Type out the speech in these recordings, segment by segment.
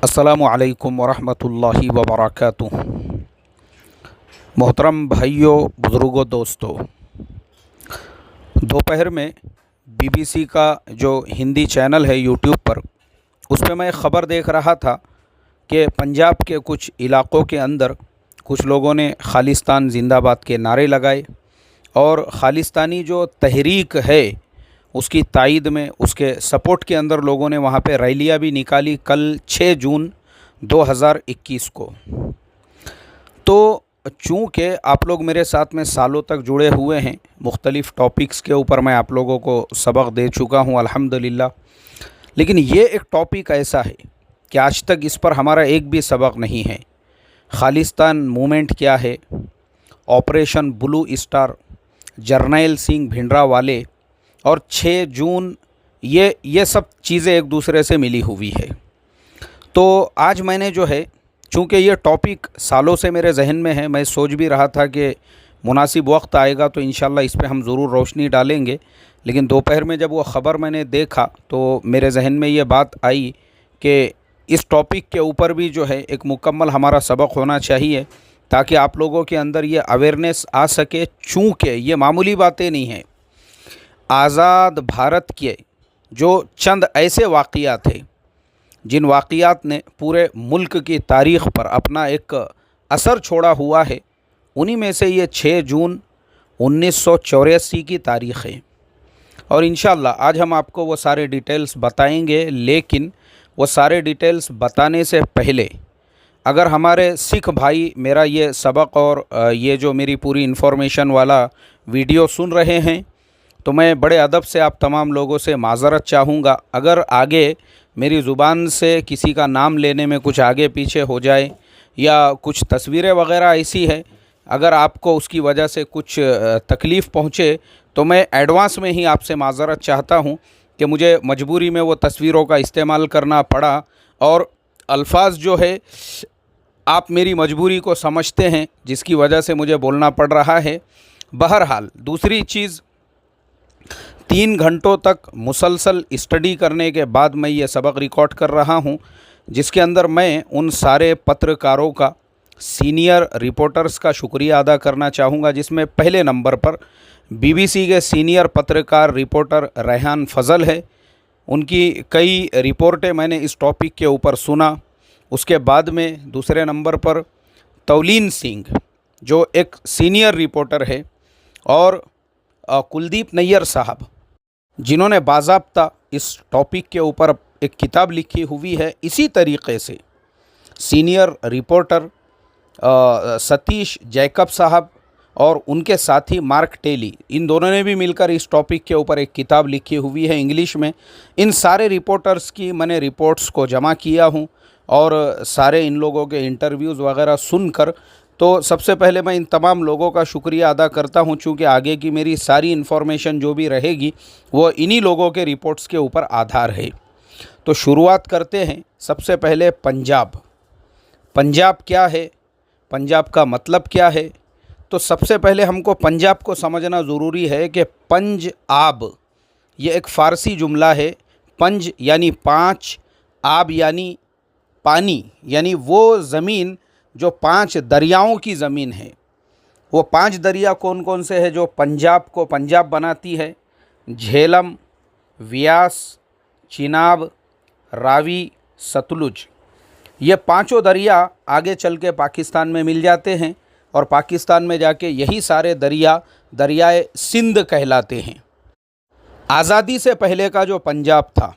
अस्सलामु अलैकुम वरहमतुल्लाहि वबरकातुहू। मोहतरम भाइयों, बुज़ुर्गों, दोस्तों, दोपहर में बीबीसी का जो हिंदी चैनल है यूट्यूब पर, उस पर मैं एक ख़बर देख रहा था कि पंजाब के कुछ इलाक़ों के अंदर कुछ लोगों ने खालिस्तान ज़िंदाबाद के नारे लगाए और ख़ालिस्तानी जो तहरीक है उसकी तायद में, उसके सपोर्ट के अंदर लोगों ने वहाँ पे रैलियाँ भी निकाली कल 6 जून 2021 को। तो चूँकि आप लोग मेरे साथ में सालों तक जुड़े हुए हैं, मुख्तलिफ़ टॉपिक्स के ऊपर मैं आप लोगों को सबक दे चुका हूँ अल्हम्दुलिल्लाह, लेकिन ये एक टॉपिक ऐसा है कि आज तक इस पर हमारा एक भी सबक नहीं है। खालिस्तान मूवमेंट क्या है, operation blue star, Jarnail Singh Bhindranwale और 6 जून, ये सब चीज़ें एक दूसरे से मिली हुई है। तो आज मैंने जो है, चूँकि ये टॉपिक सालों से मेरे जहन में है, मैं सोच भी रहा था कि मुनासिब वक्त आएगा तो इंशाल्लाह इस पे हम ज़रूर रोशनी डालेंगे, लेकिन दोपहर में जब वो ख़बर मैंने देखा तो मेरे जहन में ये बात आई कि इस टॉपिक के ऊपर भी जो है एक मुकम्मल हमारा सबक होना चाहिए ताकि आप लोगों के अंदर ये अवेयरनेस आ सके। चूँकि ये मामूली बातें नहीं हैं। आज़ाद भारत के जो चंद ऐसे वाक़यात थे जिन वाक़यात ने पूरे मुल्क की तारीख़ पर अपना एक असर छोड़ा हुआ है, उन्हीं में से ये 6 जून 1984 की तारीख़ है। और इंशाअल्लाह आज हम आपको वो सारे डिटेल्स बताएंगे, लेकिन वो सारे डिटेल्स बताने से पहले अगर हमारे सिख भाई मेरा ये सबक और ये जो मेरी पूरी इन्फॉर्मेशन वाला वीडियो सुन रहे हैं तो मैं बड़े अदब से आप तमाम लोगों से माज़रत चाहूँगा। अगर आगे मेरी ज़ुबान से किसी का नाम लेने में कुछ आगे पीछे हो जाए या कुछ तस्वीरें वग़ैरह ऐसी है, अगर आपको उसकी वजह से कुछ तकलीफ़ पहुँचे तो मैं एडवांस में ही आपसे माज़रत चाहता हूँ कि मुझे मजबूरी में वो तस्वीरों का इस्तेमाल करना पड़ा और अल्फाज जो है आप मेरी मजबूरी को समझते हैं जिसकी वजह से मुझे बोलना पड़ रहा है। बहरहाल दूसरी चीज़, 3 घंटों तक मुसलसल स्टडी करने के बाद मैं ये सबक रिकॉर्ड कर रहा हूँ, जिसके अंदर मैं उन सारे पत्रकारों का, सीनियर रिपोर्टर्स का शुक्रिया अदा करना चाहूँगा, जिसमें पहले नंबर पर बीबीसी के सीनियर पत्रकार रिपोर्टर रेहान फजल है। उनकी कई रिपोर्टें मैंने इस टॉपिक के ऊपर सुना। उसके बाद में दूसरे नंबर पर तौलीन सिंह जो एक सीनियर रिपोर्टर है और कुलदीप नैयर साहब जिन्होंने बाज़ाब्ता इस टॉपिक के ऊपर एक किताब लिखी हुई है। इसी तरीक़े से सीनियर रिपोर्टर सतीश जैकब साहब और उनके साथी मार्क टेली, इन दोनों ने भी मिलकर इस टॉपिक के ऊपर एक किताब लिखी हुई है इंग्लिश में। इन सारे रिपोर्टर्स की मैंने रिपोर्ट्स को जमा किया हूँ और सारे इन लोगों के इंटरव्यूज़ वग़ैरह सुनकर, तो सबसे पहले मैं इन तमाम लोगों का शुक्रिया अदा करता हूं, चूँकि आगे की मेरी सारी इन्फॉर्मेशन जो भी रहेगी वो इन्हीं लोगों के रिपोर्ट्स के ऊपर आधार है। तो शुरुआत करते हैं। सबसे पहले पंजाब। पंजाब क्या है, पंजाब का मतलब क्या है? तो सबसे पहले हमको पंजाब को समझना ज़रूरी है कि पंज आब ये एक फ़ारसी जुमला है। पंज यानी 5, आब यानी पानी, यानी वो ज़मीन जो 5 दरियाओं की ज़मीन है। वो 5 दरिया कौन कौन से हैं जो पंजाब को पंजाब बनाती है? झेलम, व्यास, चिनाब, रावी, सतलुज। ये पांचों दरिया आगे चल के पाकिस्तान में मिल जाते हैं और पाकिस्तान में जाके यही सारे दरिया दरियाए सिंध कहलाते हैं। आज़ादी से पहले का जो पंजाब था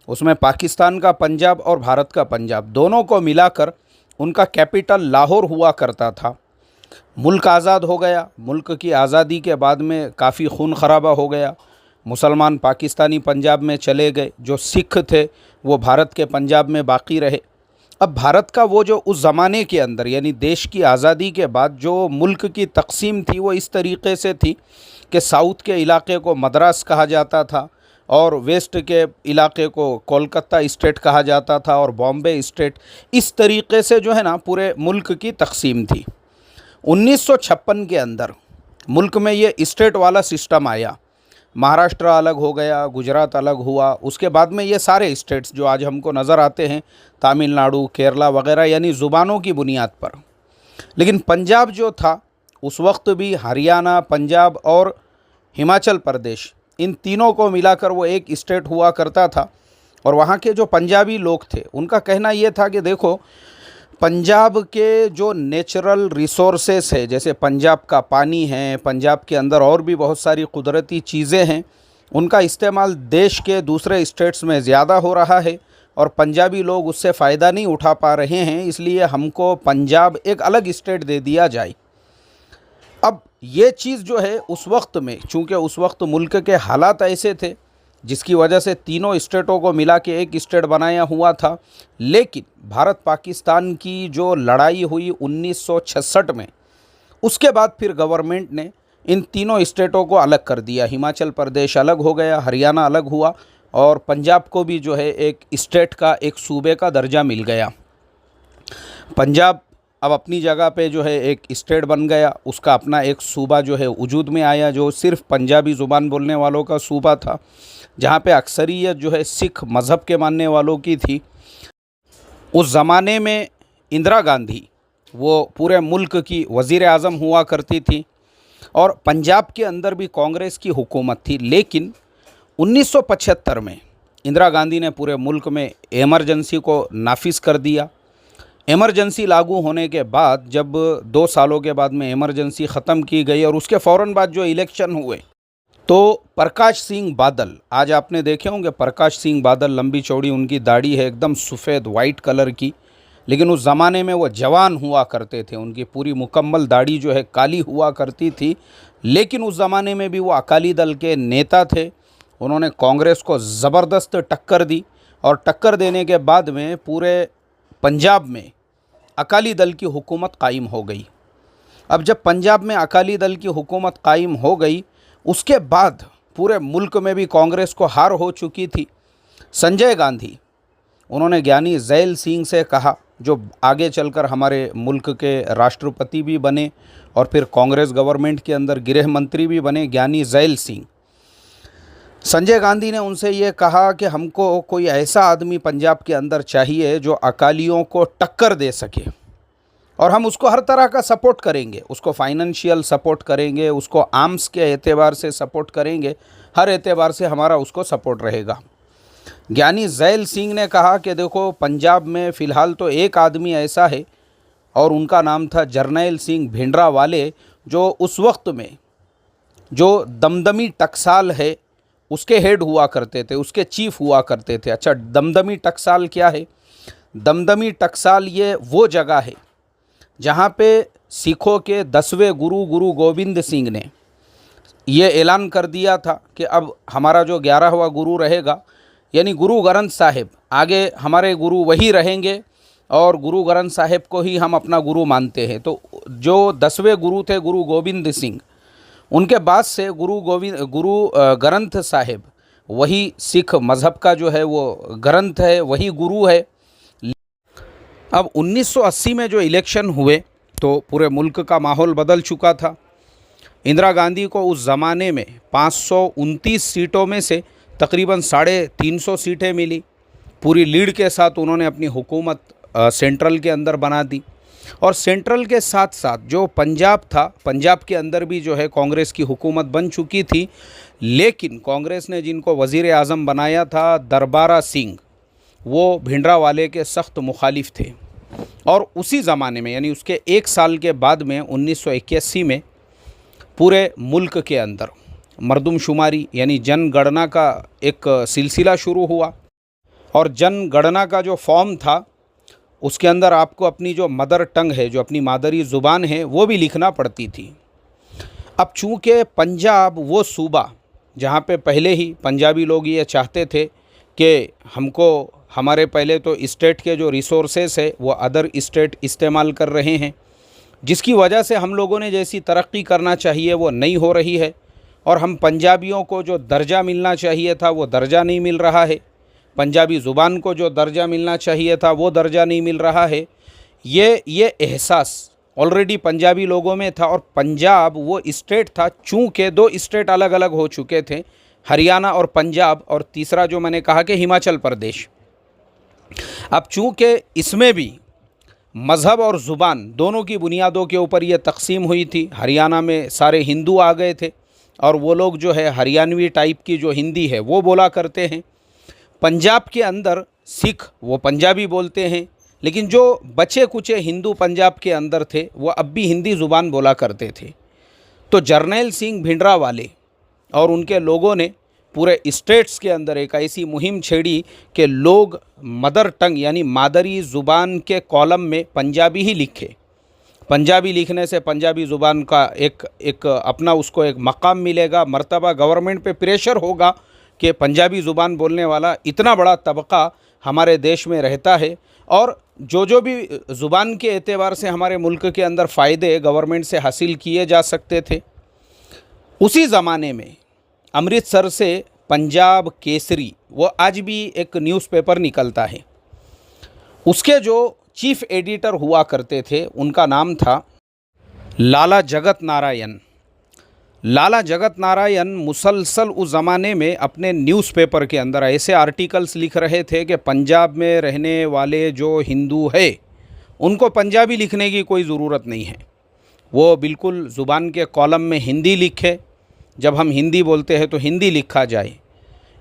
उसमें पाकिस्तान का पंजाब और भारत का पंजाब दोनों को मिलाकर उनका कैपिटल लाहौर हुआ करता था। मुल्क आज़ाद हो गया। मुल्क की आज़ादी के बाद में काफ़ी खून खराबा हो गया। मुसलमान पाकिस्तानी पंजाब में चले गए, जो सिख थे वो भारत के पंजाब में बाकी रहे। अब भारत का वो जो उस ज़माने के अंदर, यानी देश की आज़ादी के बाद जो मुल्क की तकसीम थी वो इस तरीक़े से थी कि साउथ के इलाके को मद्रास कहा जाता था और वेस्ट के इलाके को कोलकाता स्टेट कहा जाता था और बॉम्बे स्टेट। इस तरीक़े से जो है ना पूरे मुल्क की तकसीम थी। 1956 के अंदर मुल्क में ये स्टेट वाला सिस्टम आया। महाराष्ट्र अलग हो गया, गुजरात अलग हुआ, उसके बाद में ये सारे स्टेट्स जो आज हमको नज़र आते हैं, तमिलनाडु, केरला वगैरह, यानी ज़ुबानों की बुनियाद पर। लेकिन पंजाब जो था उस वक्त भी हरियाणा, पंजाब और हिमाचल प्रदेश, इन तीनों को मिलाकर वो एक स्टेट हुआ करता था। और वहाँ के जो पंजाबी लोग थे उनका कहना ये था कि देखो, पंजाब के जो नेचुरल रिसोर्सेस है, जैसे पंजाब का पानी है, पंजाब के अंदर और भी बहुत सारी कुदरती चीज़ें हैं, उनका इस्तेमाल देश के दूसरे स्टेट्स में ज़्यादा हो रहा है और पंजाबी लोग उससे फ़ायदा नहीं उठा पा रहे हैं, इसलिए हमको पंजाब एक अलग स्टेट दे दिया जाए। अब ये चीज़ जो है उस वक्त में, चूँकि उस वक्त मुल्क के हालात ऐसे थे जिसकी वजह से तीनों स्टेटों को मिला के एक स्टेट बनाया हुआ था। लेकिन भारत पाकिस्तान की जो लड़ाई हुई 1966 में, उसके बाद फिर गवर्नमेंट ने इन तीनों स्टेटों को अलग कर दिया। हिमाचल प्रदेश अलग हो गया, हरियाणा अलग हुआ और पंजाब को भी जो है एक स्टेट का, एक सूबे का दर्जा मिल गया। पंजाब अब अपनी जगह पे जो है एक स्टेट बन गया, उसका अपना एक सूबा जो है वजूद में आया, जो सिर्फ पंजाबी ज़ुबान बोलने वालों का सूबा था, जहाँ पे अक्सरियत जो है सिख मज़हब के मानने वालों की थी। उस ज़माने में इंदिरा गांधी वो पूरे मुल्क की वज़ीर आज़म हुआ करती थी और पंजाब के अंदर भी कांग्रेस की हुकूमत थी। लेकिन 1975 में इंदिरा गांधी ने पूरे मुल्क में एमरजेंसी को नाफिज कर दिया। एमरजेंसी लागू होने के बाद जब 2 सालों के बाद में एमरजेंसी ख़त्म की गई और उसके फ़ौरन बाद जो इलेक्शन हुए, तो प्रकाश सिंह बादल, आज आपने देखे होंगे प्रकाश सिंह बादल, लंबी चौड़ी उनकी दाढ़ी है, एकदम सफ़ेद वाइट कलर की, लेकिन उस ज़माने में वो जवान हुआ करते थे, उनकी पूरी मुकम्मल दाढ़ी जो है काली हुआ करती थी। लेकिन उस ज़माने में भी वो अकाली दल के नेता थे। उन्होंने कांग्रेस को ज़बरदस्त टक्कर दी और टक्कर देने के बाद में पूरे पंजाब में अकाली दल की हुकूमत कायम हो गई। अब जब पंजाब में अकाली दल की हुकूमत कायम हो गई, उसके बाद पूरे मुल्क में भी कांग्रेस को हार हो चुकी थी। संजय गांधी, उन्होंने ज्ञानी ज़ैल सिंह से कहा, जो आगे चलकर हमारे मुल्क के राष्ट्रपति भी बने और फिर कांग्रेस गवर्नमेंट के अंदर गृह मंत्री भी बने, ज्ञानी ज़ैल सिंह। संजय गांधी ने उनसे ये कहा कि हमको कोई ऐसा आदमी पंजाब के अंदर चाहिए जो अकालियों को टक्कर दे सके और हम उसको हर तरह का सपोर्ट करेंगे, उसको फाइनेंशियल सपोर्ट करेंगे, उसको आर्म्स के एतबार से सपोर्ट करेंगे, हर एतबार से हमारा उसको सपोर्ट रहेगा। ज्ञानी ज़ैल सिंह ने कहा कि देखो, पंजाब में फ़िलहाल तो एक आदमी ऐसा है और उनका नाम था जरनैल सिंह भिंडरावाले, जो उस वक्त में जो दमदमी टकसाल है उसके हेड हुआ करते थे, उसके चीफ हुआ करते थे। अच्छा, दमदमी टकसाल क्या है? दमदमी टकसाल ये वो जगह है जहाँ पे सिखों के 10वें गुरु गोविंद सिंह ने ये ऐलान कर दिया था कि अब हमारा जो 11वां गुरु रहेगा, यानी गुरु ग्रंथ साहिब, आगे हमारे गुरु वही रहेंगे और गुरु ग्रंथ साहिब को ही हम अपना गुरु मानते हैं। तो जो 10वें गुरु थे गुरु गोविंद सिंह, उनके बाद से गुरु ग्रंथ साहिब, वही सिख मज़हब का जो है वो ग्रंथ है, वही गुरु है। अब 1980 में जो इलेक्शन हुए तो पूरे मुल्क का माहौल बदल चुका था। इंदिरा गांधी को उस ज़माने में 529 सीटों में से तकरीबन 350 सीटें मिली। पूरी लीड के साथ उन्होंने अपनी हुकूमत सेंट्रल के अंदर बना दी और सेंट्रल के साथ साथ जो पंजाब था, पंजाब के अंदर भी जो है कांग्रेस की हुकूमत बन चुकी थी। लेकिन कांग्रेस ने जिनको वज़ीर आज़म बनाया था, दरबारा सिंह, वो भिंडरावाले के सख्त मुखालिफ थे। और उसी ज़माने में, यानी उसके 1 साल के बाद में 1981 में पूरे मुल्क के अंदर मरदमशुमारी यानी जनगणना का एक सिलसिला शुरू हुआ और जनगणना का जो फॉर्म था उसके अंदर आपको अपनी जो मदर टंग है, जो अपनी मादरी ज़ुबान है, वो भी लिखना पड़ती थी। अब चूँकि पंजाब वो सूबा जहाँ पे पहले ही पंजाबी लोग ये चाहते थे कि हमको हमारे पहले तो स्टेट के जो रिसोर्सेस है वो अदर स्टेट इस्तेमाल कर रहे हैं, जिसकी वजह से हम लोगों ने जैसी तरक्की करना चाहिए वो नहीं हो रही है और हम पंजाबियों को जो दर्जा मिलना चाहिए था वो दर्जा नहीं मिल रहा है, पंजाबी ज़ुबान को जो दर्जा मिलना चाहिए था वो दर्जा नहीं मिल रहा है। ये एहसास ऑलरेडी पंजाबी लोगों में था और पंजाब वो स्टेट था, चूँकि 2 स्टेट अलग अलग हो चुके थे, हरियाणा और पंजाब, और तीसरा जो मैंने कहा कि हिमाचल प्रदेश। अब चूँकि इसमें भी मज़हब और ज़ुबान दोनों की बुनियादों के ऊपर ये तकसीम हुई थी। हरियाणा में सारे हिंदू आ गए थे और वो लोग जो है हरियाणवी टाइप की जो हिंदी है वो बोला करते हैं। पंजाब के अंदर सिख वो पंजाबी बोलते हैं, लेकिन जो बचे कुचे हिंदू पंजाब के अंदर थे वो अब भी हिंदी ज़ुबान बोला करते थे। तो जर्नैल सिंह भिंडरावाले और उनके लोगों ने पूरे स्टेट्स के अंदर एक ऐसी मुहिम छेड़ी कि लोग मदर टंग यानी मादरी ज़ुबान के कॉलम में पंजाबी ही लिखे। पंजाबी लिखने से पंजाबी ज़ुबान का एक अपना उसको एक मकाम मिलेगा, मर्तबा गवर्नमेंट पे प्रेशर होगा कि पंजाबी ज़ुबान बोलने वाला इतना बड़ा तबका हमारे देश में रहता है, और जो भी ज़ुबान के एतबार से हमारे मुल्क के अंदर फ़ायदे गवर्नमेंट से हासिल किए जा सकते थे। उसी ज़माने में अमृतसर से पंजाब केसरी वो आज भी एक न्यूज़पेपर निकलता है, उसके जो चीफ़ एडिटर हुआ करते थे उनका नाम था लाला जगत नारायण। लाला जगत नारायण मुसलसल उस ज़माने में अपने न्यूज़पेपर के अंदर ऐसे आर्टिकल्स लिख रहे थे कि पंजाब में रहने वाले जो हिंदू है उनको पंजाबी लिखने की कोई ज़रूरत नहीं है, वो बिल्कुल ज़ुबान के कॉलम में हिंदी लिखे, जब हम हिंदी बोलते हैं तो हिंदी लिखा जाए।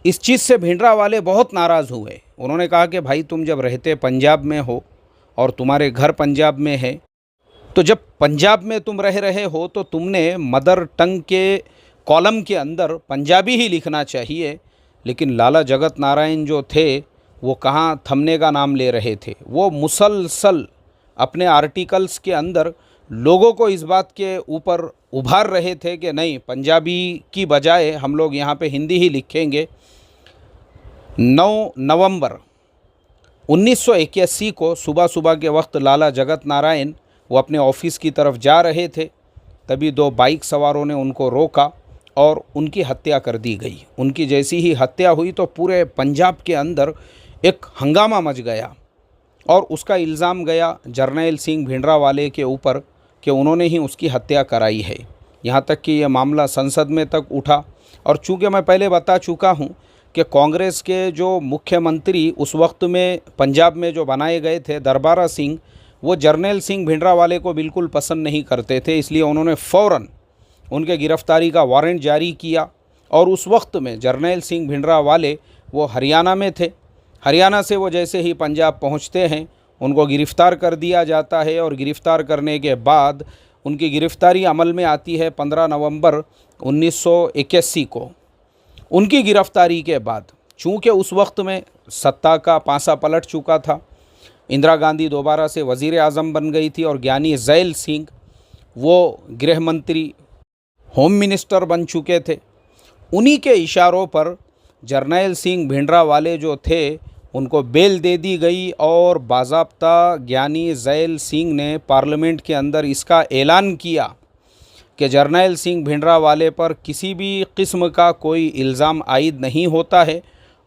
इस चीज़ से भिंडरावाले बहुत नाराज़ हुए। उन्होंने कहा कि भाई तुम जब रहते पंजाब में हो और तुम्हारे घर पंजाब में है, तो जब पंजाब में तुम रह रहे हो तो तुमने मदर टंग के कॉलम के अंदर पंजाबी ही लिखना चाहिए। लेकिन लाला जगत नारायण जो थे वो कहाँ थमने का नाम ले रहे थे, वो मुसलसल अपने आर्टिकल्स के अंदर लोगों को इस बात के ऊपर उभार रहे थे कि नहीं, पंजाबी की बजाय हम लोग यहाँ पे हिंदी ही लिखेंगे। 9 नवंबर 1981 को सुबह सुबह के वक्त लाला जगत नारायण वो अपने ऑफिस की तरफ जा रहे थे, तभी 2 बाइक सवारों ने उनको रोका और उनकी हत्या कर दी गई। उनकी जैसी ही हत्या हुई तो पूरे पंजाब के अंदर एक हंगामा मच गया और उसका इल्ज़ाम गया जर्नैल सिंह भिंडरावाले के ऊपर कि उन्होंने ही उसकी हत्या कराई है। यहाँ तक कि यह मामला संसद में तक उठा। और चूँकि मैं पहले बता चुका हूँ कि कांग्रेस के जो मुख्यमंत्री उस वक्त में पंजाब में जो बनाए गए थे दरबारा सिंह, वो जर्नैल सिंह भिंडरावाले को बिल्कुल पसंद नहीं करते थे, इसलिए उन्होंने फ़ौरन उनके गिरफ़्तारी का वारंट जारी किया। और उस वक्त में जर्नैल सिंह भिंडरावाले वो हरियाणा में थे। हरियाणा से वो जैसे ही पंजाब पहुंचते हैं उनको गिरफ़्तार कर दिया जाता है, और गिरफ़्तार करने के बाद उनकी गिरफ़्तारी अमल में आती है 15 नवंबर 1981 को। उनकी गिरफ़्तारी के बाद चूँकि उस वक्त में सत्ता का पासा पलट चुका था, इंदिरा गांधी दोबारा से वज़ीर आज़म बन गई थी और ज्ञानी ज़ैल सिंह वो गृह मंत्री होम मिनिस्टर बन चुके थे। उन्हीं के इशारों पर जर्नैल सिंह भिंडरावाले जो थे उनको बेल दे दी गई, और बाज़ाब्ता ज्ञानी ज़ैल सिंह ने पार्लियामेंट के अंदर इसका ऐलान किया कि जर्नैल सिंह भिंडरावाले पर किसी भी किस्म का कोई इल्ज़ाम आयद नहीं होता है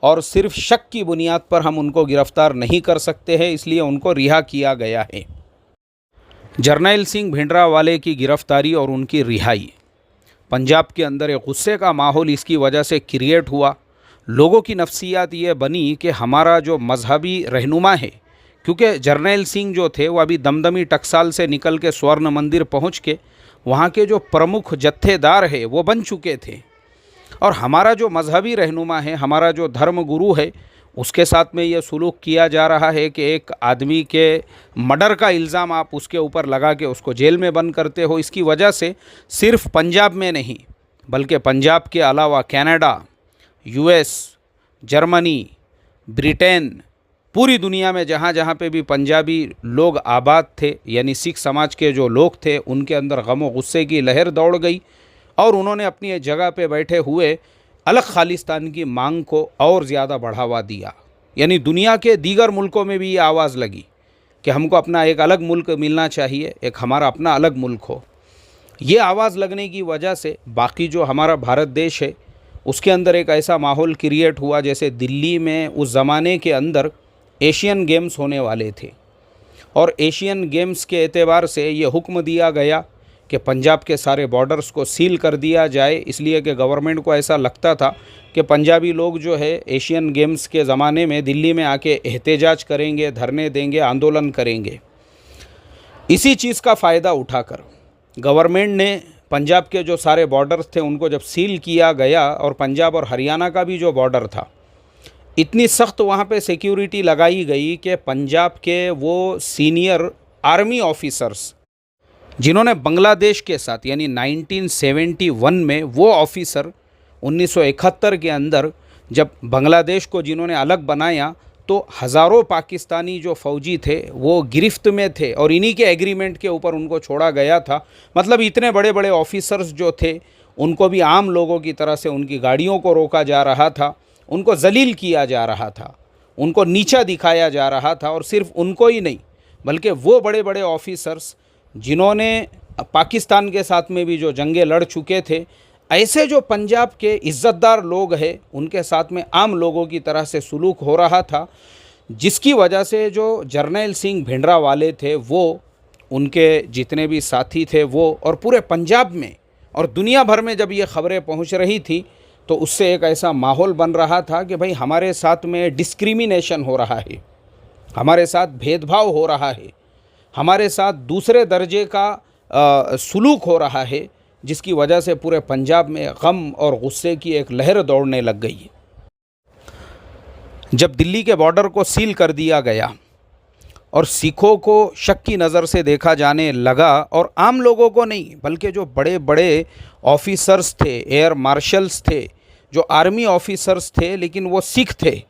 और सिर्फ शक की बुनियाद पर हम उनको गिरफ़्तार नहीं कर सकते हैं, इसलिए उनको रिहा किया गया है। जर्नैल सिंह भिंडरावाले की गिरफ़्तारी और उनकी रिहाई, पंजाब के अंदर एक गुस्से का माहौल इसकी वजह से क्रिएट हुआ। लोगों की नफ्सियात ये बनी कि हमारा जो मजहबी रहनुमा है, क्योंकि जर्नैल सिंह जो थे वो अभी दमदमी टकसाल से निकल के स्वर्ण मंदिर पहुँच के वहाँ के जो प्रमुख जत्थेदार है वो बन चुके थे, और हमारा जो मजहबी रहनुमा है, हमारा जो धर्म गुरु है, उसके साथ में ये सलूक किया जा रहा है कि एक आदमी के मर्डर का इल्ज़ाम आप उसके ऊपर लगा के उसको जेल में बंद करते हो। इसकी वजह से सिर्फ पंजाब में नहीं बल्कि पंजाब के अलावा कनाडा, यूएस, जर्मनी, ब्रिटेन, पूरी दुनिया में जहाँ जहाँ पे भी पंजाबी लोग आबाद थे यानी सिख समाज के जो लोग थे, उनके अंदर गम और गुस्से की लहर दौड़ गई और उन्होंने अपनी जगह पे बैठे हुए अलग खालिस्तान की मांग को और ज़्यादा बढ़ावा दिया। यानी दुनिया के दीगर मुल्कों में भी ये आवाज़ लगी कि हमको अपना एक अलग मुल्क मिलना चाहिए, एक हमारा अपना अलग मुल्क हो। ये आवाज़ लगने की वजह से बाकी जो हमारा भारत देश है उसके अंदर एक ऐसा माहौल क्रिएट हुआ जैसे दिल्ली में उस ज़माने के अंदर एशियन गेम्स होने वाले थे, और एशियन गेम्स के एतबार से ये हुक्म दिया गया कि पंजाब के सारे बॉर्डर्स को सील कर दिया जाए, इसलिए कि गवर्नमेंट को ऐसा लगता था कि पंजाबी लोग जो है एशियन गेम्स के ज़माने में दिल्ली में आके एहतजाज करेंगे, धरने देंगे, आंदोलन करेंगे। इसी चीज़ का फ़ायदा उठाकर गवर्नमेंट ने पंजाब के जो सारे बॉर्डर्स थे उनको जब सील किया गया, और पंजाब और हरियाणा का भी जो बॉर्डर था, इतनी सख्त वहाँ पे सिक्योरिटी लगाई गई कि पंजाब के वो सीनियर आर्मी ऑफिसर्स जिन्होंने बांग्लादेश के साथ यानी 1971 में वो ऑफिसर 1971 के अंदर जब बांग्लादेश को जिन्होंने अलग बनाया तो हज़ारों पाकिस्तानी जो फ़ौजी थे वो गिरफ्त में थे और इन्हीं के एग्रीमेंट के ऊपर उनको छोड़ा गया था। मतलब इतने बड़े बड़े ऑफिसर्स जो थे उनको भी आम लोगों की तरह से उनकी गाड़ियों को रोका जा रहा था, उनको जलील किया जा रहा था, उनको नीचा दिखाया जा रहा था। और सिर्फ उनको ही नहीं बल्कि वो बड़े बड़े ऑफिसर्स जिन्होंने पाकिस्तान के साथ में भी जो जंगें लड़ चुके थे, ऐसे जो पंजाब के इज़्ज़तदार लोग हैं उनके साथ में आम लोगों की तरह से सुलूक हो रहा था, जिसकी वजह से जो जर्नैल सिंह भिंडरावाले थे वो, उनके जितने भी साथी थे वो, और पूरे पंजाब में और दुनिया भर में जब ये ख़बरें पहुंच रही थी तो उससे एक ऐसा माहौल बन रहा था कि भाई हमारे साथ में डिस्क्रिमिनेशन हो रहा है, हमारे साथ भेदभाव हो रहा है, हमारे साथ दूसरे दर्जे का सुलूक हो रहा है, जिसकी वजह से पूरे पंजाब में गम और गुस्से की एक लहर दौड़ने लग गई। जब दिल्ली के बॉर्डर को सील कर दिया गया और सिखों को शक की नज़र से देखा जाने लगा, और आम लोगों को नहीं बल्कि जो बड़े बड़े ऑफिसर्स थे, एयर मार्शल्स थे, जो आर्मी ऑफिसर्स थे लेकिन वो सिख थे,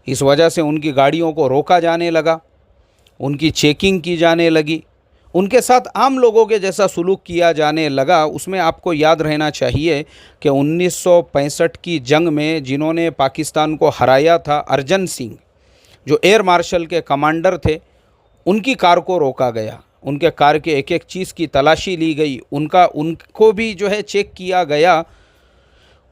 इस वजह से उनकी गाड़ियों को रोका जाने लगा, उनकी चेकिंग की जाने लगी, उनके साथ आम लोगों के जैसा सुलूक किया जाने लगा। उसमें आपको याद रहना चाहिए कि 1965 की जंग में जिन्होंने पाकिस्तान को हराया था, अर्जन सिंह जो एयर मार्शल के कमांडर थे, उनकी कार को रोका गया, उनके कार के एक एक चीज़ की तलाशी ली गई, उनको भी जो है चेक किया गया।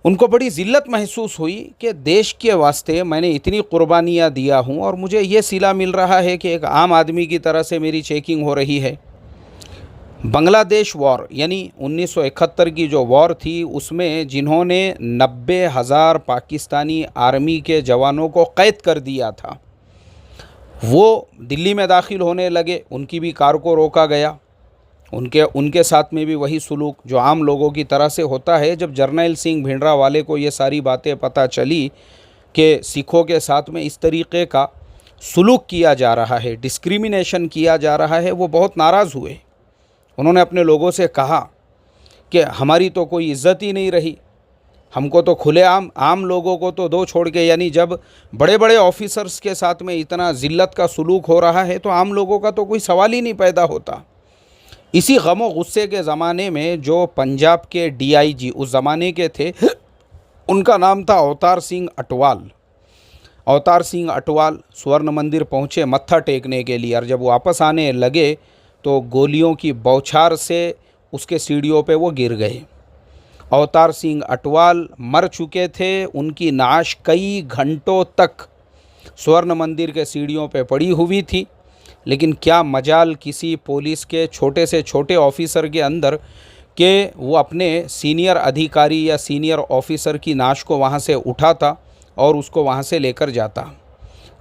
उनको बड़ी ज़िल्लत महसूस हुई कि देश के वास्ते मैंने इतनी कुर्बानियाँ दिया हूँ और मुझे ये सिला मिल रहा है कि एक आम आदमी की तरह से मेरी चेकिंग हो रही है। बांग्लादेश वॉर यानी 1971 की जो वॉर थी उसमें जिन्होंने 90,000 पाकिस्तानी आर्मी के जवानों को कैद कर दिया था, वो दिल्ली में दाखिल होने लगे, उनकी भी कार को रोका गया। उनके साथ में भी वही सुलूक जो आम लोगों की तरह से होता है। जब जर्नैल सिंह भिंडरावाले को ये सारी बातें पता चली कि सिखों के साथ में इस तरीक़े का सुलूक किया जा रहा है, डिस्क्रिमिनेशन किया जा रहा है, वो बहुत नाराज़ हुए। उन्होंने अपने लोगों से कहा कि हमारी तो कोई इज़्ज़त ही नहीं रही, हमको तो खुलेआम आम लोगों को तो दो छोड़ के, यानी जब बड़े बड़े ऑफिसर्स के साथ में इतना ज़िल्लत का सुलूक हो रहा है तो आम लोगों का तो कोई सवाल ही नहीं पैदा होता। इसी गम और गुस्से के ज़माने में जो पंजाब के DIG उस ज़माने के थे, उनका नाम था अवतार सिंह अटवाल। अवतार सिंह अटवाल स्वर्ण मंदिर पहुँचे मत्था टेकने के लिए, और जब वापस आने लगे तो गोलियों की बौछार से उसके सीढ़ियों पे वो गिर गए। अवतार सिंह अटवाल मर चुके थे, उनकी नाश कई घंटों तक स्वर्ण मंदिर के सीढ़ियों पे पड़ी हुई थी। लेकिन क्या मजाल किसी पुलिस के छोटे से छोटे ऑफिसर के अंदर कि वो अपने सीनियर अधिकारी या सीनियर ऑफिसर की नाश को वहाँ से उठाता और उसको वहाँ से लेकर जाता।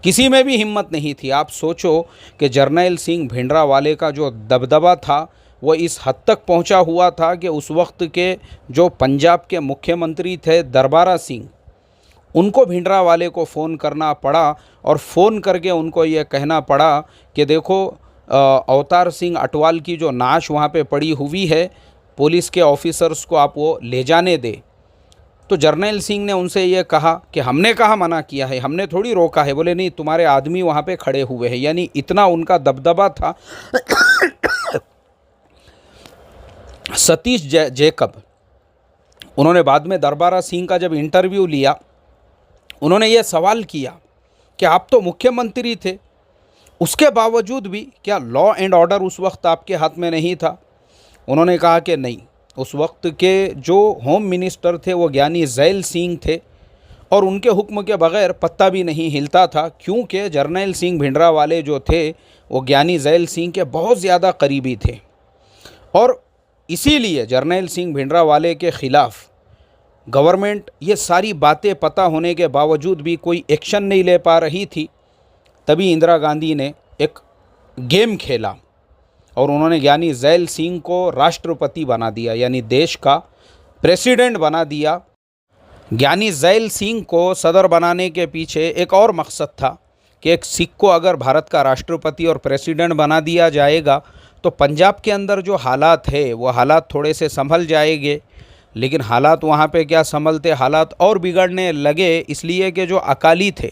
किसी में भी हिम्मत नहीं थी। आप सोचो कि जर्नैल सिंह भिंडरावाले का जो दबदबा था वो इस हद तक पहुँचा हुआ था कि उस वक्त के जो पंजाब के मुख्यमंत्री थे दरबारा सिंह, उनको भिंडरावाले को फ़ोन करना पड़ा और फ़ोन करके उनको ये कहना पड़ा कि देखो अवतार सिंह अटवाल की जो नाश वहाँ पे पड़ी हुई है, पुलिस के ऑफिसर्स को आप वो ले जाने दे। तो जर्नैल सिंह ने उनसे ये कहा कि हमने कहाँ मना किया है, हमने थोड़ी रोका है। बोले नहीं, तुम्हारे आदमी वहाँ पे खड़े हुए हैं। यानी इतना उनका दबदबा था। सतीश जैकब, उन्होंने बाद में दरबारा सिंह का जब इंटरव्यू लिया, उन्होंने ये सवाल किया कि आप तो मुख्यमंत्री थे, उसके बावजूद भी क्या लॉ एंड ऑर्डर उस वक्त आपके हाथ में नहीं था? उन्होंने कहा कि नहीं, उस वक्त के जो होम मिनिस्टर थे वो ज्ञानी ज़ैल सिंह थे और उनके हुक्म के बग़ैर पत्ता भी नहीं हिलता था, क्योंकि जर्नैल सिंह भिंडरावाले जो थे वो ज्ञानी ज़ैल सिंह के बहुत ज़्यादा करीबी थे। और इसीलिए जर्नैल सिंह भिंडरावाले के ख़िलाफ़ गवर्नमेंट ये सारी बातें पता होने के बावजूद भी कोई एक्शन नहीं ले पा रही थी। तभी इंदिरा गांधी ने एक गेम खेला और उन्होंने ज्ञानी ज़ैल सिंह को राष्ट्रपति बना दिया, यानी देश का प्रेसिडेंट बना दिया। ज्ञानी ज़ैल सिंह को सदर बनाने के पीछे एक और मकसद था कि एक सिख को अगर भारत का राष्ट्रपति और प्रेसिडेंट बना दिया जाएगा तो पंजाब के अंदर जो हालात है वो हालात थोड़े से संभल जाएंगे। लेकिन हालात वहाँ पे क्या संभलते, हालात और बिगड़ने लगे, इसलिए कि जो अकाली थे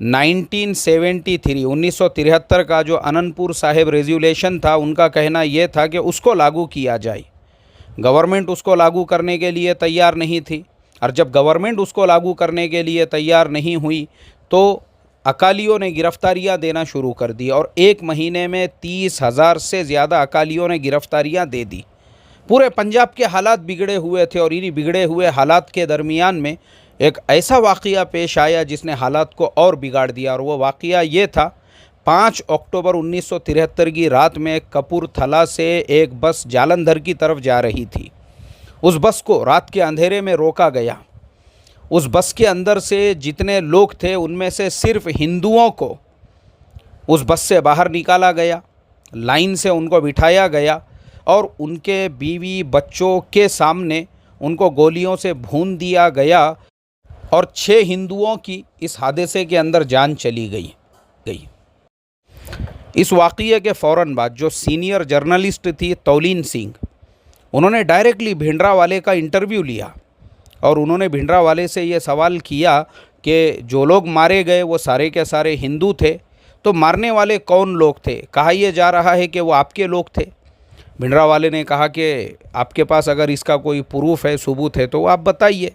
1973 का जो आनंदपुर साहिब रेजोल्यूशन था, उनका कहना यह था कि उसको लागू किया जाए। गवर्नमेंट उसको लागू करने के लिए तैयार नहीं थी, और जब गवर्नमेंट उसको लागू करने के लिए तैयार नहीं हुई तो अकालियों ने गिरफ्तारियां देना शुरू कर दी और एक महीने में 30,000 से ज़्यादा अकालियों ने गिरफ्तारियां दे दी। पूरे पंजाब के हालात बिगड़े हुए थे और इन्हीं बिगड़े हुए हालात के दरमियान में एक ऐसा वाक़या पेश आया जिसने हालात को और बिगाड़ दिया, और वो वाक़या ये था 5 अक्टूबर 1973 की रात में कपूरथला से एक बस जालंधर की तरफ जा रही थी। उस बस को रात के अंधेरे में रोका गया। उस बस के अंदर से जितने लोग थे उनमें से सिर्फ हिंदुओं को उस बस से बाहर निकाला गया, लाइन से उनको बिठाया गया और उनके बीवी बच्चों के सामने उनको गोलियों से भून दिया गया और 6 हिंदुओं की इस हादसे के अंदर जान चली गई। इस वाक़ये के फ़ौरन बाद जो सीनियर जर्नलिस्ट थी तौलीन सिंह, उन्होंने डायरेक्टली भिंडरावाले का इंटरव्यू लिया और उन्होंने भिंडरावाले से ये सवाल किया कि जो लोग मारे गए वो सारे के सारे हिंदू थे, तो मारने वाले कौन लोग थे? कहा यह जा रहा है कि वो आपके लोग थे। भिंडरावाले ने कहा कि आपके पास अगर इसका कोई प्रूफ है, सबूत है तो आप बताइए।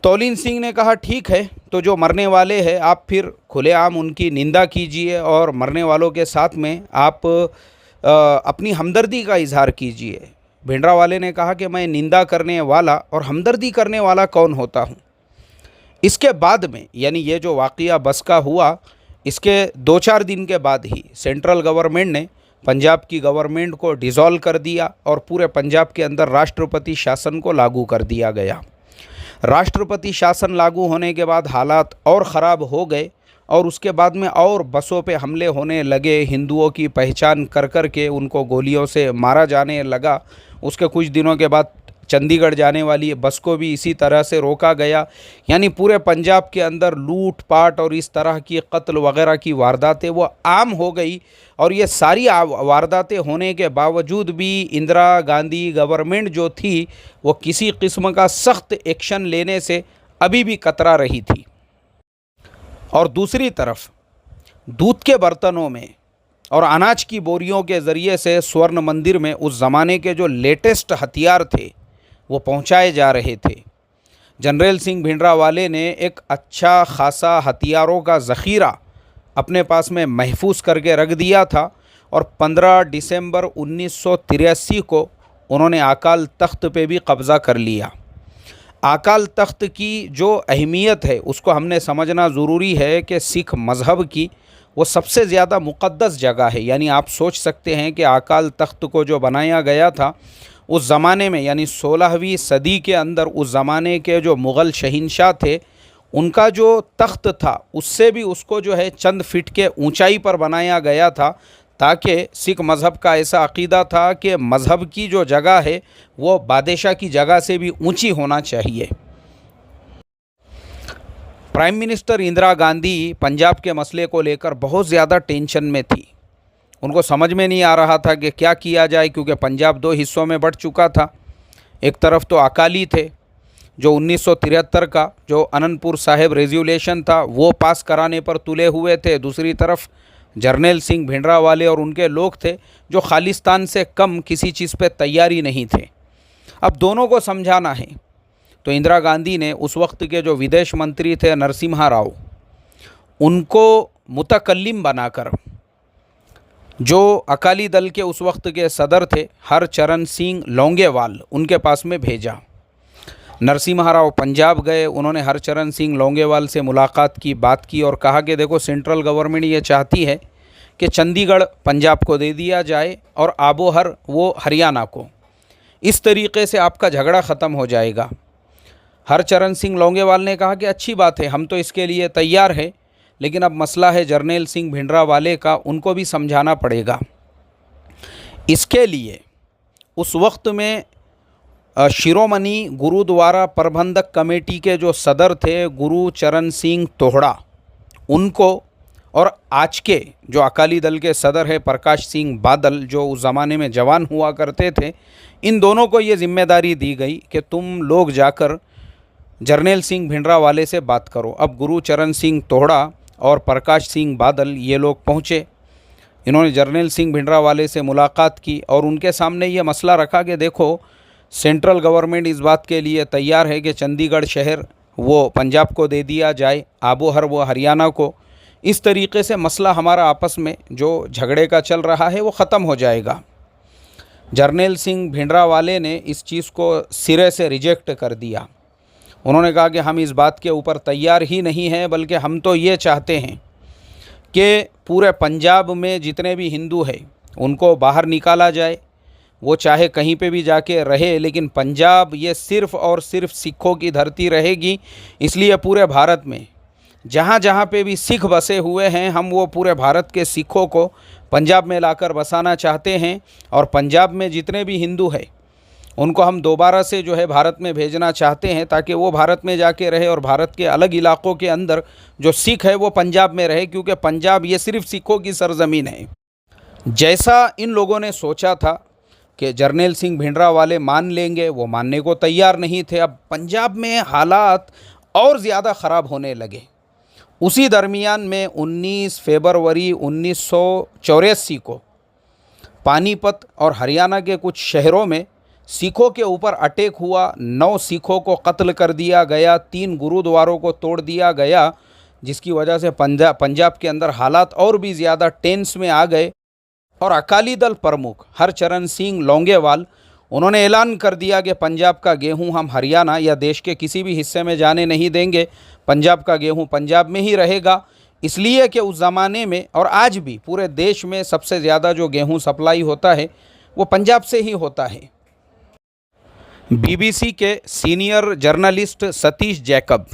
तौलीन सिंह ने कहा ठीक है, तो जो मरने वाले हैं आप फिर खुलेआम उनकी निंदा कीजिए और मरने वालों के साथ में आप अपनी हमदर्दी का इजहार कीजिए। भिंडरावाले ने कहा कि मैं निंदा करने वाला और हमदर्दी करने वाला कौन होता हूँ। इसके बाद में, यानी ये जो वाक़या बस का हुआ, इसके 2-4 दिन के बाद ही सेंट्रल गवर्नमेंट ने पंजाब की गवर्नमेंट को डिसॉल्व कर दिया और पूरे पंजाब के अंदर राष्ट्रपति शासन को लागू कर दिया गया। राष्ट्रपति शासन लागू होने के बाद हालात और ख़राब हो गए और उसके बाद में और बसों पे हमले होने लगे। हिंदुओं की पहचान कर कर के उनको गोलियों से मारा जाने लगा। उसके कुछ दिनों के बाद चंडीगढ़ जाने वाली बस को भी इसी तरह से रोका गया। यानी पूरे पंजाब के अंदर लूट पाट और इस तरह की कत्ल वगैरह की वारदातें वो आम हो गई। और ये सारी वारदातें होने के बावजूद भी इंदिरा गांधी गवर्नमेंट जो थी वो किसी किस्म का सख्त एक्शन लेने से अभी भी कतरा रही थी। और दूसरी तरफ दूध के बर्तनों में और अनाज की बोरियों के ज़रिए से स्वर्ण मंदिर में उस ज़माने के जो लेटेस्ट हथियार थे वो पहुंचाए जा रहे थे। जनरल सिंह भिंडरावाले ने एक अच्छा खासा हथियारों का ज़ख़ीरा अपने पास में महफूज करके रख दिया था और 15 दिसंबर 1983 को उन्होंने अकाल तख्त पे भी कब्ज़ा कर लिया। अकाल तख्त की जो अहमियत है उसको हमने समझना ज़रूरी है कि सिख मज़हब की वो सबसे ज़्यादा मुक़द्दस जगह है। यानी आप सोच सकते हैं कि अकाल तख्त को जो बनाया गया था उस ज़माने में, यानी 16वीं सदी के अंदर उस ज़माने के जो मुग़ल शहंशाह थे उनका जो तख्त था उससे भी उसको जो है चंद फिट के ऊंचाई पर बनाया गया था, ताकि सिख मज़हब का ऐसा अक़ीदा था कि मज़हब की जो जगह है वो बादशाह की जगह से भी ऊंची होना चाहिए। प्राइम मिनिस्टर इंदिरा गांधी पंजाब के मसले को लेकर बहुत ज़्यादा टेंशन में थी। उनको समझ में नहीं आ रहा था कि क्या किया जाए, क्योंकि पंजाब 2 हिस्सों में बँट चुका था। एक तरफ तो अकाली थे जो 1973 का जो आनंदपुर साहिब रेजोल्यूशन था वो पास कराने पर तुले हुए थे। दूसरी तरफ जर्नैल सिंह भिंडरावाले और उनके लोग थे जो खालिस्तान से कम किसी चीज़ पे तैयारी नहीं थे। अब दोनों को समझाना है, तो इंदिरा गांधी ने उस वक्त के जो विदेश मंत्री थे नरसिम्हा राव, उनको मुतकल्लिम बनाकर जो अकाली दल के उस वक्त के सदर थे हरचरण सिंह लोंगेवाल, उनके पास में भेजा। नरसिम्हा राव पंजाब गए, उन्होंने हरचरण सिंह लोंगेवाल से मुलाकात की, बात की और कहा कि देखो सेंट्रल गवर्नमेंट ये चाहती है कि चंडीगढ़ पंजाब को दे दिया जाए और आबोहर वो हरियाणा को। इस तरीके से आपका झगड़ा ख़त्म हो जाएगा। हरचरण सिंह लौंगेवाल ने कहा कि अच्छी बात है, हम तो इसके लिए तैयार हैं, लेकिन अब मसला है जर्नैल सिंह भिंडरावाले का, उनको भी समझाना पड़ेगा। इसके लिए उस वक्त में शिरोमणि गुरुद्वारा प्रबंधक कमेटी के जो सदर थे गुरु चरण सिंह तोहड़ा, उनको, और आज के जो अकाली दल के सदर है प्रकाश सिंह बादल, जो उस ज़माने में जवान हुआ करते थे, इन दोनों को ये जिम्मेदारी दी गई कि तुम लोग जाकर जर्नैल सिंह भिंडरावाले से बात करो। अब गुरु चरण सिंह तोहड़ा और प्रकाश सिंह बादल ये लोग पहुँचे। इन्होंने जर्नैल सिंह भिंडरावाले से मुलाकात की और उनके सामने ये मसला रखा कि देखो, सेंट्रल गवर्नमेंट इस बात के लिए तैयार है कि चंडीगढ़ शहर वो पंजाब को दे दिया जाए, आबोहर वो हरियाणा को। इस तरीके से मसला हमारा आपस में जो झगड़े का चल रहा है वो ख़त्म हो जाएगा। जर्नैल सिंह भिंडरावाले ने इस चीज़ को सिरे से रिजेक्ट कर दिया। उन्होंने कहा कि हम इस बात के ऊपर तैयार ही नहीं हैं, बल्कि हम तो ये चाहते हैं कि पूरे पंजाब में जितने भी हिंदू हैं उनको बाहर निकाला जाए, वो चाहे कहीं पे भी जाके रहे, लेकिन पंजाब ये सिर्फ़ और सिर्फ सिखों की धरती रहेगी। इसलिए पूरे भारत में जहाँ जहाँ पे भी सिख बसे हुए हैं, हम वो पूरे भारत के सिखों को पंजाब में लाकर बसाना चाहते हैं, और पंजाब में जितने भी हिंदू हैं उनको हम दोबारा से जो है भारत में भेजना चाहते हैं, ताकि वो भारत में जाके रहे और भारत के अलग इलाक़ों के अंदर जो सिख है वो पंजाब में रहे, क्योंकि पंजाब ये सिर्फ सिखों की सरज़मीन है। जैसा इन लोगों ने सोचा था कि जर्नैल सिंह भिंडरावाले मान लेंगे, वो मानने को तैयार नहीं थे। अब पंजाब में हालात और ज़्यादा ख़राब होने लगे। उसी दरमियान में 19 फरवरी 1984 को पानीपत और हरियाणा के कुछ शहरों में सिखों के ऊपर अटैक हुआ। 9 सिखों को कत्ल कर दिया गया, 3 गुरुद्वारों को तोड़ दिया गया, जिसकी वजह से पंजाब के अंदर हालात और भी ज़्यादा टेंस में आ गए। और अकाली दल प्रमुख हरचरण सिंह लौंगेवाल, उन्होंने ऐलान कर दिया कि पंजाब का गेहूं हम हरियाणा या देश के किसी भी हिस्से में जाने नहीं देंगे, पंजाब का गेहूं पंजाब में ही रहेगा। इसलिए कि उस ज़माने में और आज भी पूरे देश में सबसे ज़्यादा जो गेहूं सप्लाई होता है वो पंजाब से ही होता है। बीबीसी के सीनियर जर्नलिस्ट सतीश जैकब,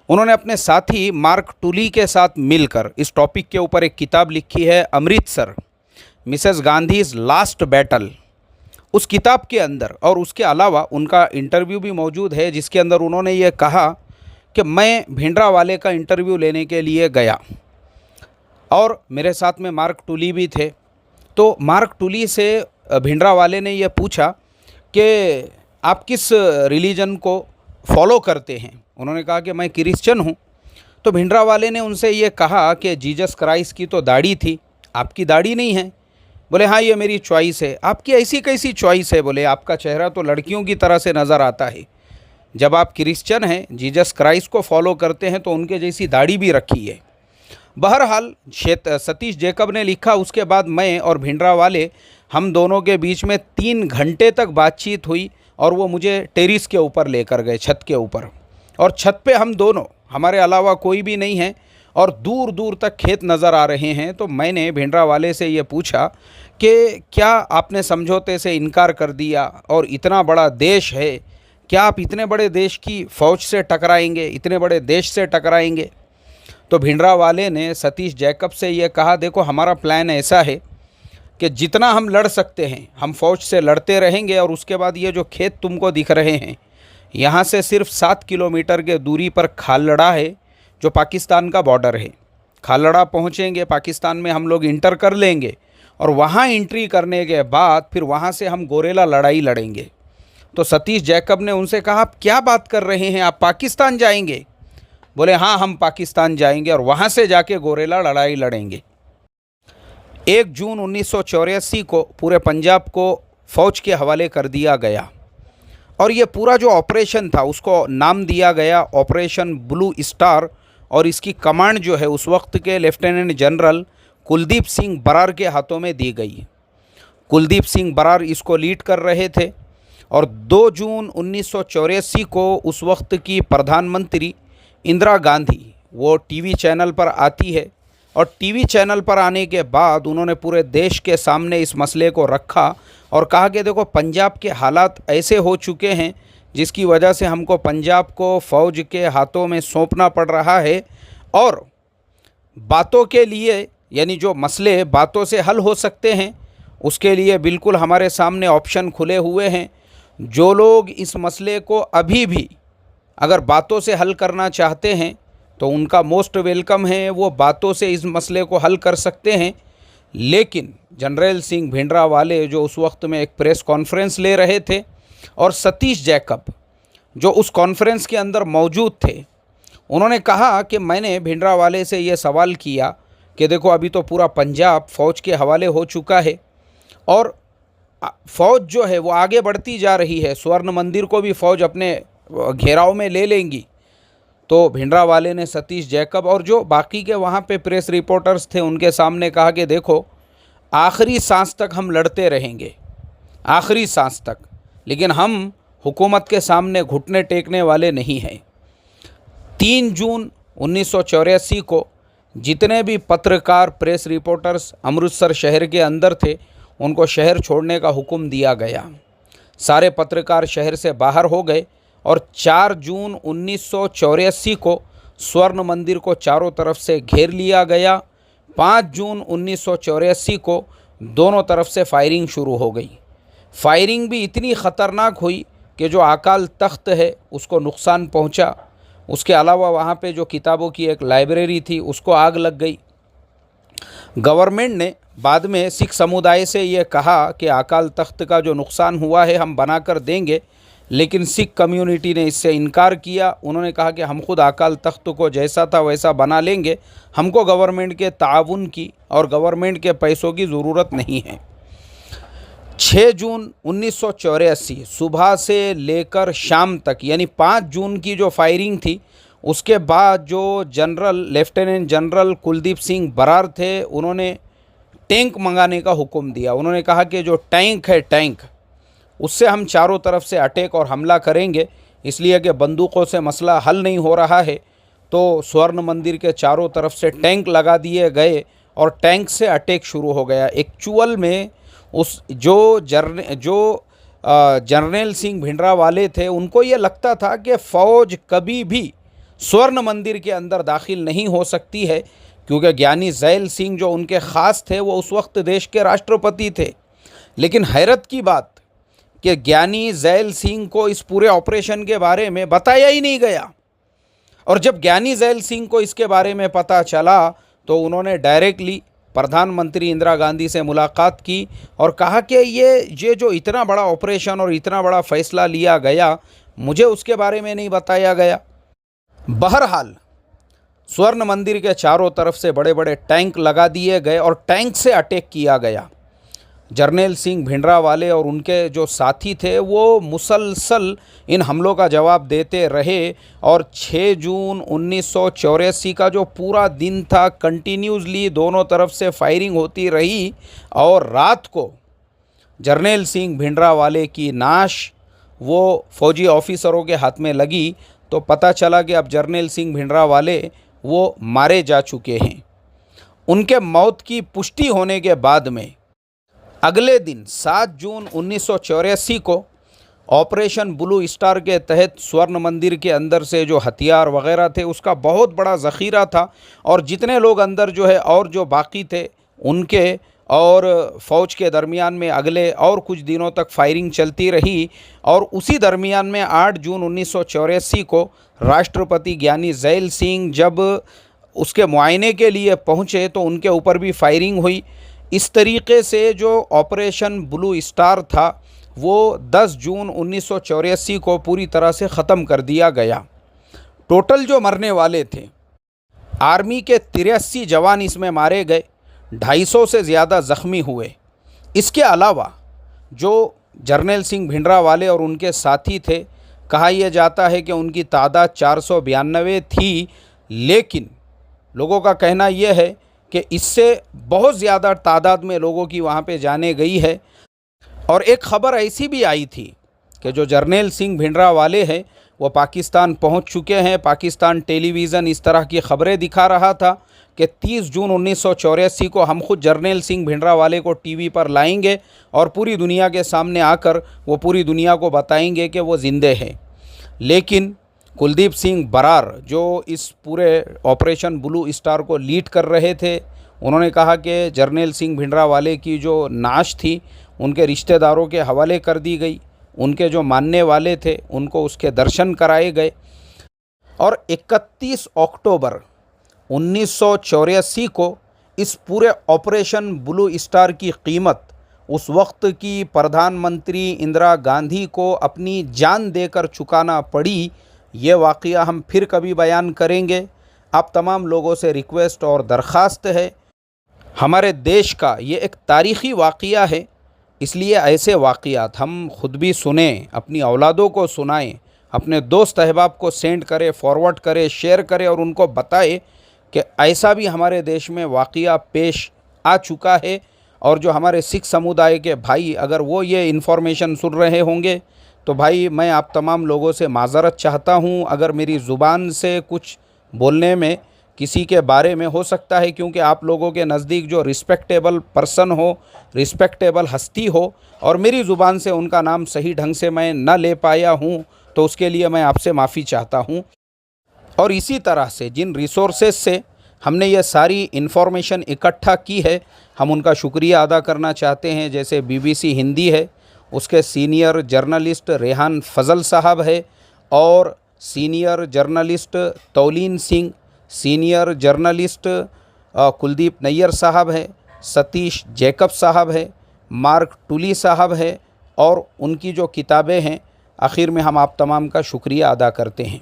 उन्होंने अपने साथी मार्क टुली के साथ मिलकर इस टॉपिक के ऊपर एक किताब लिखी है, अमृतसर मिसेस गांधीज़ लास्ट बैटल। उस किताब के अंदर और उसके अलावा उनका इंटरव्यू भी मौजूद है, जिसके अंदर उन्होंने ये कहा कि मैं भिंडरावाले का इंटरव्यू लेने के लिए गया और मेरे साथ में मार्क टुली भी थे। तो मार्क टुली से भिंडरावाले ने यह पूछा कि आप किस रिलीजन को फॉलो करते हैं। उन्होंने कहा कि मैं क्रिश्चियन हूँ। तो भिंडरावाले ने उनसे ये कहा कि जीसस क्राइस्ट की तो दाढ़ी थी, आपकी दाढ़ी नहीं है। बोले हाँ, ये मेरी चॉइस है। आपकी ऐसी कैसी चॉइस है? बोले आपका चेहरा तो लड़कियों की तरह से नज़र आता है। जब आप क्रिश्चियन हैं, जीसस क्राइस्ट को फॉलो करते हैं, तो उनके जैसी दाढ़ी भी रखी है। बहरहाल सतीश जैकब ने लिखा, उसके बाद मैं और भिंडरावाले हम दोनों के बीच में 3 घंटे तक बातचीत हुई और वो मुझे टेरिस के ऊपर लेकर गए, छत के ऊपर। और छत पे हम दोनों, हमारे अलावा कोई भी नहीं है और दूर दूर तक खेत नज़र आ रहे हैं। तो मैंने भिंडरावाले से ये पूछा कि क्या आपने समझौते से इनकार कर दिया, और इतना बड़ा देश है, क्या आप इतने बड़े देश की फ़ौज से टकराएंगे, इतने बड़े देश से टकराएंगे? तो भिंडरावाले ने सतीश जैकब से ये कहा, देखो हमारा प्लान ऐसा है कि जितना हम लड़ सकते हैं हम फ़ौज से लड़ते रहेंगे, और उसके बाद ये जो खेत तुमको दिख रहे हैं, यहाँ से सिर्फ 7 किलोमीटर के दूरी पर खालड़ा है, जो पाकिस्तान का बॉर्डर है। खालड़ा पहुँचेंगे, पाकिस्तान में हम लोग इंटर कर लेंगे, और वहाँ एंट्री करने के बाद फिर वहाँ से हम गोरेला लड़ाई लड़ेंगे। तो सतीश जैकब ने उनसे कहा, आप क्या बात कर रहे हैं, आप पाकिस्तान जाएंगे? बोले हाँ, हम पाकिस्तान जाएंगे और वहाँ से जाके गोरेला लड़ाई लड़ेंगे। 1 जून 1984 को पूरे पंजाब को फ़ौज के हवाले कर दिया गया, और ये पूरा जो ऑपरेशन था उसको नाम दिया गया ऑपरेशन ब्लू स्टार, और इसकी कमांड जो है उस वक्त के लेफ्टिनेंट जनरल कुलदीप सिंह बरार के हाथों में दी गई। कुलदीप सिंह बरार इसको लीड कर रहे थे, और 2 जून 1984 को उस वक्त की प्रधानमंत्री इंदिरा गांधी, वो टीवी चैनल पर आती है और टीवी चैनल पर आने के बाद उन्होंने पूरे देश के सामने इस मसले को रखा और कहा कि देखो पंजाब के हालात ऐसे हो चुके हैं जिसकी वजह से हमको पंजाब को फ़ौज के हाथों में सौंपना पड़ रहा है, और बातों के लिए यानी जो मसले बातों से हल हो सकते हैं उसके लिए बिल्कुल हमारे सामने ऑप्शन खुले हुए हैं। जो लोग इस मसले को अभी भी अगर बातों से हल करना चाहते हैं तो उनका मोस्ट वेलकम है, वो बातों से इस मसले को हल कर सकते हैं। लेकिन जनरल सिंह भिंडरावाले जो उस वक्त में एक प्रेस कॉन्फ्रेंस ले रहे थे और सतीश जैकब जो उस कॉन्फ्रेंस के अंदर मौजूद थे, उन्होंने कहा कि मैंने भिंडरावाले से ये सवाल किया कि देखो अभी तो पूरा पंजाब फ़ौज के हवाले हो चुका है और फ़ौज जो है वो आगे बढ़ती जा रही है, स्वर्ण मंदिर को भी फ़ौज अपने घेराव में ले लेंगी। तो भिंडरावाले ने सतीश जैकब और जो बाकी के वहाँ पे प्रेस रिपोर्टर्स थे उनके सामने कहा कि देखो आखिरी सांस तक हम लड़ते रहेंगे, आखिरी सांस तक, लेकिन हम हुकूमत के सामने घुटने टेकने वाले नहीं हैं। 3 जून 1984 को जितने भी पत्रकार प्रेस रिपोर्टर्स अमृतसर शहर के अंदर थे उनको शहर छोड़ने का हुक्म दिया गया। सारे पत्रकार शहर से बाहर हो गए और 4 जून 1984 को स्वर्ण मंदिर को चारों तरफ से घेर लिया गया। 5 जून 1984 को दोनों तरफ से फायरिंग शुरू हो गई। फायरिंग भी इतनी ख़तरनाक हुई कि जो अकाल तख्त है उसको नुकसान पहुंचा। उसके अलावा वहाँ पे जो किताबों की एक लाइब्रेरी थी उसको आग लग गई। गवर्नमेंट ने बाद में सिख समुदाय से ये कहा कि अकाल तख्त का जो नुकसान हुआ है हम बना कर देंगे, लेकिन सिख कम्युनिटी ने इससे इनकार किया। उन्होंने कहा कि हम खुद अकाल तख्त को जैसा था वैसा बना लेंगे, हमको गवर्नमेंट के ताउन की और गवर्नमेंट के पैसों की ज़रूरत नहीं है। 6 जून 1984 सुबह से लेकर शाम तक यानी 5 जून की जो फायरिंग थी उसके बाद जो लेफ्टिनेंट जनरल कुलदीप सिंह बरार थे उन्होंने टैंक मंगाने का हुक्म दिया। उन्होंने कहा कि जो टैंक है टैंक उससे हम चारों तरफ से अटैक और हमला करेंगे, इसलिए कि बंदूकों से मसला हल नहीं हो रहा है। तो स्वर्ण मंदिर के चारों तरफ से टैंक लगा दिए गए और टैंक से अटैक शुरू हो गया। एक्चुअल में उस जो जर्नल सिंह भिंडरावाले थे उनको ये लगता था कि फ़ौज कभी भी स्वर्ण मंदिर के अंदर दाखिल नहीं हो सकती है, क्योंकि ज्ञानी ज़ैल सिंह जो उनके ख़ास थे वो उस वक्त देश के राष्ट्रपति थे। लेकिन हैरत की बात कि ज्ञानी ज़ैल सिंह को इस पूरे ऑपरेशन के बारे में बताया ही नहीं गया, और जब ज्ञानी ज़ैल सिंह को इसके बारे में पता चला तो उन्होंने डायरेक्टली प्रधानमंत्री इंदिरा गांधी से मुलाकात की और कहा कि ये जो इतना बड़ा ऑपरेशन और इतना बड़ा फ़ैसला लिया गया मुझे उसके बारे में नहीं बताया गया। बहरहाल स्वर्ण मंदिर के चारों तरफ से बड़े बड़े टैंक लगा दिए गए और टैंक से अटैक किया गया। जर्नल सिंह भिंडरावाले और उनके जो साथी थे वो मुसलसल इन हमलों का जवाब देते रहे और 6 जून 1984 का जो पूरा दिन था कंटिन्यूसली दोनों तरफ से फायरिंग होती रही और रात को जर्नल सिंह भिंडरावाले की नाश वो फौजी ऑफिसरों के हाथ में लगी तो पता चला कि अब जर्नल सिंह भिंडरावाले वो मारे जा चुके हैं। उनके मौत की पुष्टि होने के बाद में अगले दिन 7 जून 1984 को ऑपरेशन ब्लू स्टार के तहत स्वर्ण मंदिर के अंदर से जो हथियार वगैरह थे उसका बहुत बड़ा ज़ख़ीरा था और जितने लोग अंदर जो है और जो बाकी थे उनके और फ़ौज के दरमियान में अगले और कुछ दिनों तक फायरिंग चलती रही। और उसी दरमियान में 8 जून 1984 को राष्ट्रपति ज्ञानी ज़ैल सिंह जब उसके मुआयने के लिए पहुँचे तो उनके ऊपर भी फायरिंग हुई। इस तरीके से जो ऑपरेशन ब्लू स्टार था वो 10 जून 1984 को पूरी तरह से ख़त्म कर दिया गया। टोटल जो मरने वाले थे आर्मी के 83 जवान इसमें मारे गए, 250 से ज़्यादा ज़ख्मी हुए। इसके अलावा जो जर्नल सिंह भिंडरावाले और उनके साथी थे कहा यह जाता है कि उनकी तादाद 492 थी, लेकिन लोगों का कहना यह है कि इससे बहुत ज़्यादा तादाद में लोगों की वहाँ पे जाने गई है। और एक ख़बर ऐसी भी आई थी कि जो जर्नल सिंह भिंडरावाले हैं वो पाकिस्तान पहुँच चुके हैं। पाकिस्तान टेलीविज़न इस तरह की ख़बरें दिखा रहा था कि 30 जून 1984 को हम खुद जर्नैल सिंह भिंडरावाले को टीवी पर लाएंगे और पूरी दुनिया के सामने आकर वो पूरी दुनिया को बताएंगे कि वो ज़िंदे हैं। लेकिन कुलदीप सिंह बरार जो इस पूरे ऑपरेशन ब्लू स्टार को लीड कर रहे थे, उन्होंने कहा कि जर्नैल सिंह भिंडरावाले की जो नाश थी उनके रिश्तेदारों के हवाले कर दी गई, उनके जो मानने वाले थे उनको उसके दर्शन कराए गए। और 31 अक्टूबर 1984 को इस पूरे ऑपरेशन ब्लू स्टार की कीमत उस वक्त की प्रधानमंत्री इंदिरा गांधी को अपनी जान देकर चुकाना पड़ी। ये वाक़या हम फिर कभी बयान करेंगे। आप तमाम लोगों से रिक्वेस्ट और दरख्वास्त है, हमारे देश का ये एक तारीख़ी वाक़या है, इसलिए ऐसे वाक़यात हम ख़ुद भी सुने, अपनी औलादों को सुनाएं, अपने दोस्त अहबाब को सेंड करें, फॉरवर्ड करें, शेयर करें और उनको बताएं कि ऐसा भी हमारे देश में वाक़या पेश आ चुका है। और जो हमारे सिख समुदाय के भाई अगर वो ये इन्फॉर्मेशन सुन रहे होंगे तो भाई मैं आप तमाम लोगों से माज़रत चाहता हूँ अगर मेरी ज़ुबान से कुछ बोलने में किसी के बारे में हो सकता है, क्योंकि आप लोगों के नज़दीक जो रिस्पेक्टेबल पर्सन हो, रिस्पेक्टेबल हस्ती हो और मेरी ज़ुबान से उनका नाम सही ढंग से मैं न ले पाया हूँ, तो उसके लिए मैं आपसे माफ़ी चाहता हूँ। और इसी तरह से जिन रिसोर्सेज से हमने ये सारी इन्फॉर्मेशन इकट्ठा की है, हम उनका शुक्रिया अदा करना चाहते हैं। जैसे BBC हिंदी है, उसके सीनियर जर्नलिस्ट रेहान फजल साहब है, और senior journalist Tavleen Singh, senior journalist Kuldip Nayar साहब है, सतीश जैकब साहब है, मार्क टुली साहब है, और उनकी जो किताबें हैं, आखिर में हम आप तमाम का शुक्रिया अदा करते हैं।